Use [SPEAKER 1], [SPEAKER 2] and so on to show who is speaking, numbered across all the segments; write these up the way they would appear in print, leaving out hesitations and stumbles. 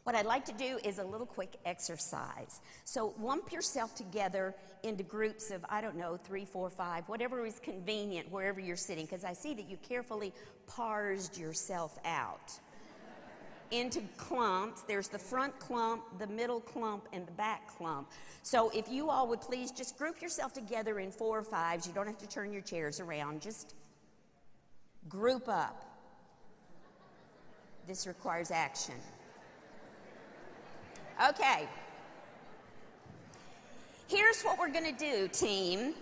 [SPEAKER 1] What I'd like to do is a little quick exercise. So lump yourself together into groups of, I don't know, 3, 4, 5, whatever is convenient wherever you're sitting, because I see that you carefully parsed yourself out into clumps. There's the front clump, the middle clump, and the back clump. So if you all would please just group yourself together in 4 or 5s. You don't have to turn your chairs around. Just group up. This requires action. Okay. Here's what we're going to do, team.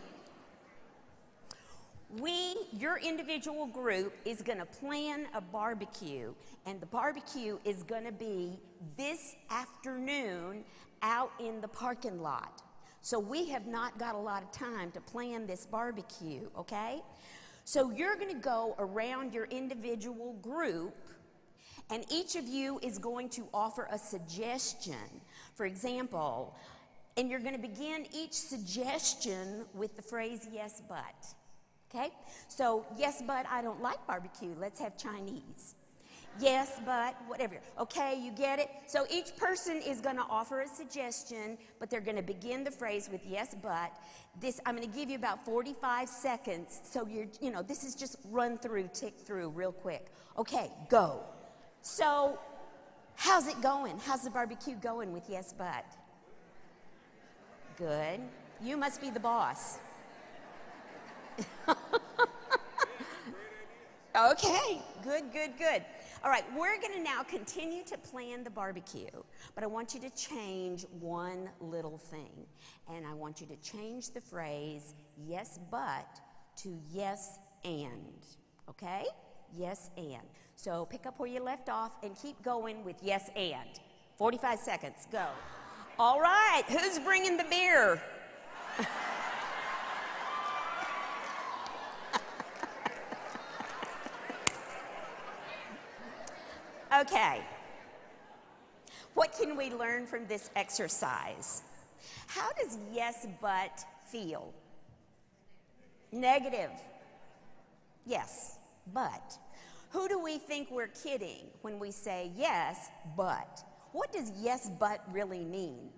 [SPEAKER 1] Your individual group is going to plan a barbecue, and the barbecue is going to be this afternoon out in the parking lot. So we have not got a lot of time to plan this barbecue, okay? So you're going to go around your individual group, and each of you is going to offer a suggestion. For example, and you're going to begin each suggestion with the phrase, yes, but. Okay? So, yes, but I don't like barbecue. Let's have Chinese. Yes, but whatever. Okay, you get it? So each person is going to offer a suggestion, but they're going to begin the phrase with yes, but. I'm going to give you about 45 seconds. So this is just run through, tick through real quick. Okay, go. So, how's it going? How's the barbecue going with yes, but? Good. You must be the boss. Okay, good. All right, we're going to now continue to plan the barbecue, but I want you to change one little thing. And I want you to change the phrase yes, but to yes, and. Okay? Yes, and. So pick up where you left off and keep going with yes, and. 45 seconds, go. All right, who's bringing the beer? Okay. What can we learn from this exercise? How does yes, but feel? Negative. Yes, but. Who do we think we're kidding when we say yes, but? What does yes, but really mean?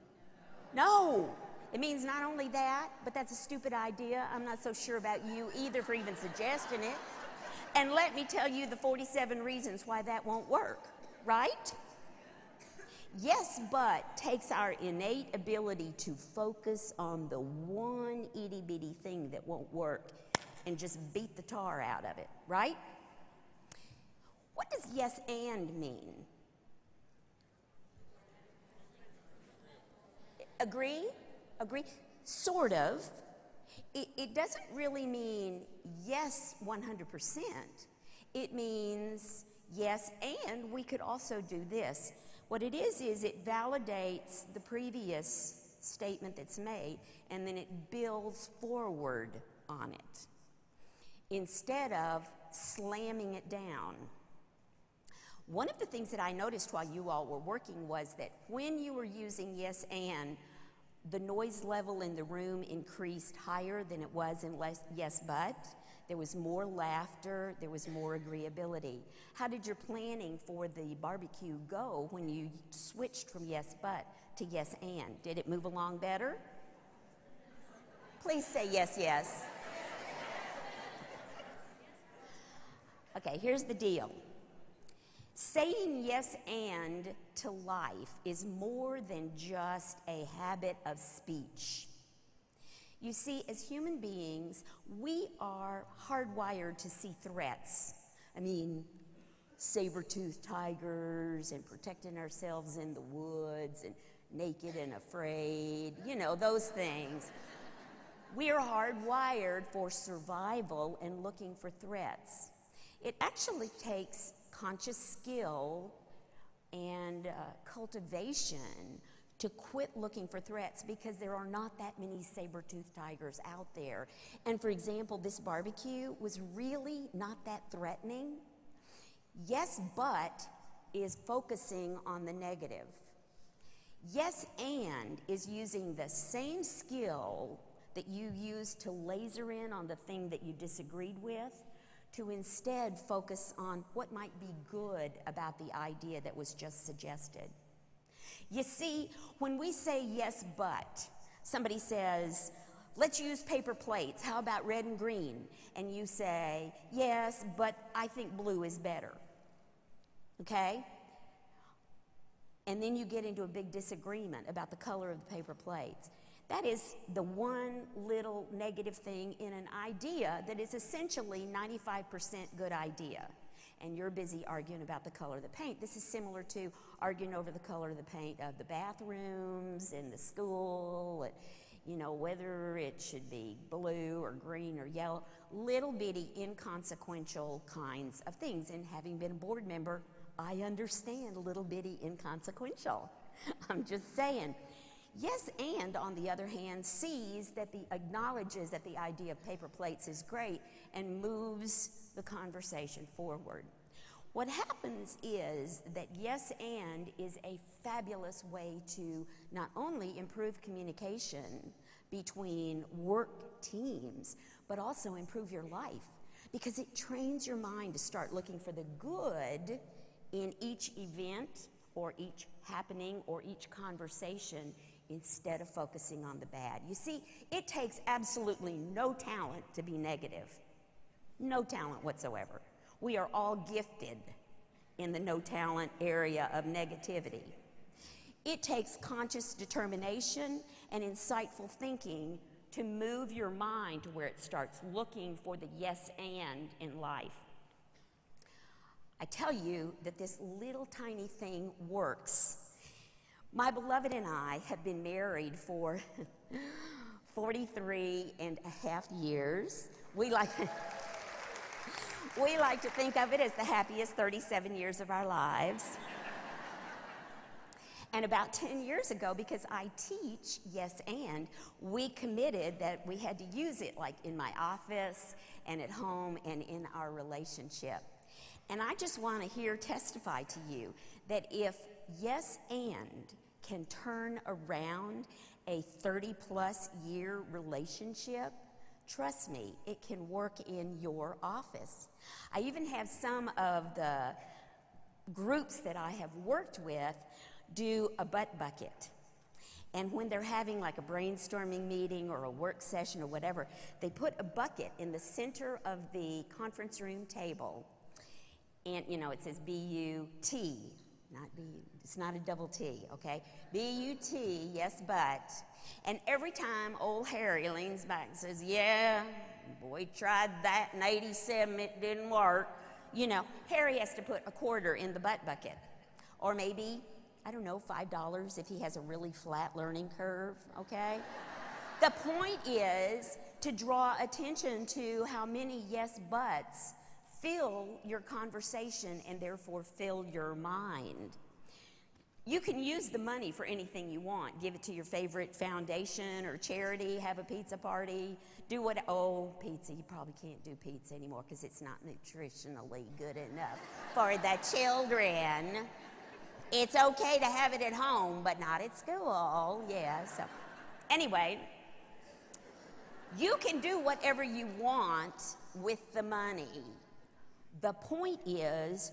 [SPEAKER 1] No. It means not only that, but that's a stupid idea. I'm not so sure about you either for even suggesting it. And let me tell you the 47 reasons why that won't work, right? Yes, but takes our innate ability to focus on the one itty-bitty thing that won't work and just beat the tar out of it, right? What does yes and mean? Agree? Agree? Sort of. It doesn't really mean yes 100%. It means yes, and we could also do this. What it is it validates the previous statement that's made, and then it builds forward on it instead of slamming it down. One of the things that I noticed while you all were working was that when you were using yes and, the noise level in the room increased higher than it was in yes but. There was more laughter, there was more agreeability. How did your planning for the barbecue go when you switched from yes but to yes and? Did it move along better? Please say yes, yes. Okay, here's the deal. Saying yes and to life is more than just a habit of speech. You see, as human beings, we are hardwired to see threats. I mean, saber-toothed tigers and protecting ourselves in the woods and naked and afraid, those things. We are hardwired for survival and looking for threats. It actually takes conscious skill and cultivation to quit looking for threats because there are not that many saber-toothed tigers out there. And for example, this barbecue was really not that threatening. Yes, but is focusing on the negative. Yes, and is using the same skill that you used to laser in on the thing that you disagreed with to instead focus on what might be good about the idea that was just suggested. You see, when we say yes, but, somebody says, let's use paper plates. How about red and green? And you say, yes, but I think blue is better. Okay? And then you get into a big disagreement about the color of the paper plates. That is the one little negative thing in an idea that is essentially 95% good idea. And you're busy arguing about the color of the paint. This is similar to arguing over the color of the paint of the bathrooms in the school, you know, whether it should be blue or green or yellow. Little bitty inconsequential kinds of things. And having been a board member, I understand little bitty inconsequential. I'm just saying. Yes, and on the other hand, acknowledges that the idea of paper plates is great and moves the conversation forward. What happens is that yes, and is a fabulous way to not only improve communication between work teams, but also improve your life, because it trains your mind to start looking for the good in each event or each happening or each conversation instead of focusing on the bad. You see, it takes absolutely no talent to be negative. No talent whatsoever. We are all gifted in the no talent area of negativity. It takes conscious determination and insightful thinking to move your mind to where it starts looking for the yes and in life. I tell you that this little tiny thing works. My beloved and I have been married for 43 and a half years. We like to think of it as the happiest 37 years of our lives. And about 10 years ago, because I teach yes and, we committed that we had to use it like in my office and at home and in our relationship. And I just want to testify to you that if yes and can turn around a 30-plus year relationship, trust me, it can work in your office. I even have some of the groups that I have worked with do a butt bucket. And when they're having like a brainstorming meeting or a work session or whatever, they put a bucket in the center of the conference room table. And, you know, it says B-U-T, not B-U. It's not a double T, okay? B-U-T, yes, but. And every time old Harry leans back and says, yeah, boy, tried that in 87, it didn't work. You know, Harry has to put a quarter in the butt bucket. Or maybe, I don't know, $5 if he has a really flat learning curve, okay? The point is to draw attention to how many yes buts fill your conversation and therefore fill your mind. You can use the money for anything you want. Give it to your favorite foundation or charity, have a pizza party, do what, pizza, you probably can't do pizza anymore because it's not nutritionally good enough for the children. It's okay to have it at home, but not at school, yeah, so. Anyway, you can do whatever you want with the money. The point is,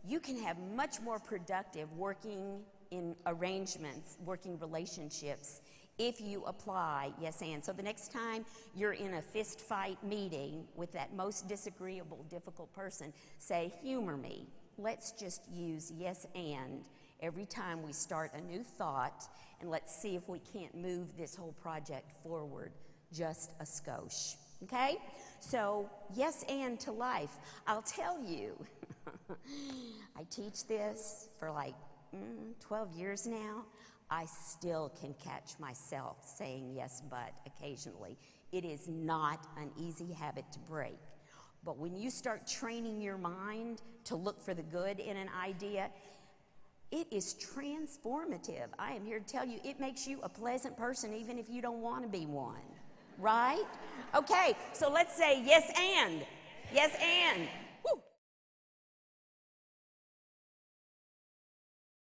[SPEAKER 1] you can have much more productive working in arrangements, working relationships, if you apply yes and. So the next time you're in a fist fight meeting with that most disagreeable, difficult person, say, humor me. Let's just use yes and every time we start a new thought, and let's see if we can't move this whole project forward just a skosh. Okay? So, yes and to life. I'll tell you, I teach this for like 12 years now. I still can catch myself saying yes, but occasionally. It is not an easy habit to break. But when you start training your mind to look for the good in an idea, it is transformative. I am here to tell you, it makes you a pleasant person even if you don't want to be one. Right? Okay, so let's say yes and. Yes and.